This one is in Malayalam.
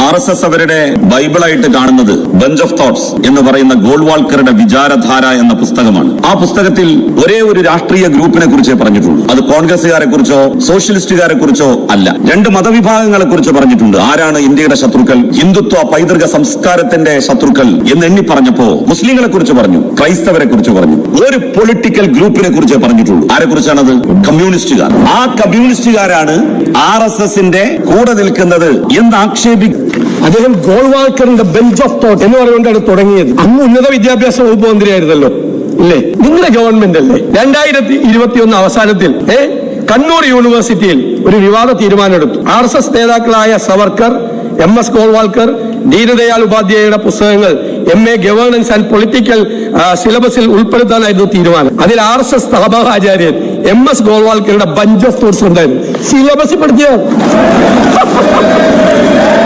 RSS അവരുടെ ബൈബിളായിട്ട് കാണുന്നത് ബഞ്ച് ഓഫ് തോട്ട്സ് എന്ന് പറയുന്ന ഗോൾവാൾക്കറുടെ വിചാരധാര എന്ന പുസ്തകമാണ്. ആ പുസ്തകത്തിൽ ഒരേ ഒരു രാഷ്ട്രീയ ഗ്രൂപ്പിനെ കുറിച്ചേ പറഞ്ഞിട്ടുള്ളൂ. അത് കോൺഗ്രസുകാരെ കുറിച്ചോ സോഷ്യലിസ്റ്റുകാരെ കുറിച്ചോ അല്ല. രണ്ട് മതവിഭാഗങ്ങളെ കുറിച്ച് പറഞ്ഞിട്ടുണ്ട്. ആരാണ് ഇന്ത്യയുടെ ശത്രുക്കൾ, ഹിന്ദുത്വ പൈതൃക സംസ്കാരത്തിന്റെ ശത്രുക്കൾ എന്ന് എണ്ണി പറഞ്ഞപ്പോ മുസ്ലിങ്ങളെ കുറിച്ച് പറഞ്ഞു, ക്രൈസ്തവരെ കുറിച്ച് പറഞ്ഞു. ഒരു പൊളിറ്റിക്കൽ ഗ്രൂപ്പിനെ കുറിച്ച് പറഞ്ഞിട്ടുള്ളൂ. ആരെ കുറിച്ചാണത്? കമ്മ്യൂണിസ്റ്റുകാർ. ആ കമ്മ്യൂണിസ്റ്റുകാരാണ് RSSന്റെ കൂടെ നിൽക്കുന്നത് എന്ന് ആക്ഷേപിക്കും. അദ്ദേഹം ഗോൾവാൾക്കറിന്റെ ബെഞ്ച് ഓഫ് തോട്ട് എന്ന് പറഞ്ഞുകൊണ്ടാണ് തുടങ്ങിയത്. അന്ന് ഉന്നത വിദ്യാഭ്യാസ വകുപ്പ് മന്ത്രിയായിരുന്നല്ലോ, ഇല്ലേ? നിങ്ങളുടെ ഗവൺമെന്റ് അല്ലേ 2021 അവസാനത്തിൽ കണ്ണൂർ യൂണിവേഴ്സിറ്റിയിൽ ഒരു വിവാദ തീരുമാനമെടുത്തു. RSS നേതാക്കളായ സവർക്കർ, MS ഗോൾവാൾക്കർ, ദീനദയാൽ ഉപാധ്യായയുടെ പുസ്തകങ്ങൾ MA ഗവേണൻസ് ആൻഡ് പൊളിറ്റിക്കൽ സിലബസിൽ ഉൾപ്പെടുത്താനായിരുന്നു തീരുമാനം. അതിൽ RSS സ്ഥാപകാചാര്യൻ MS ഗോൾവാൾക്കറുടെ ബഞ്ച് ഓഫ് തോട്ട്സ് ഉണ്ടായിരുന്നു. സിലബസിൽ പഠിക്കുക.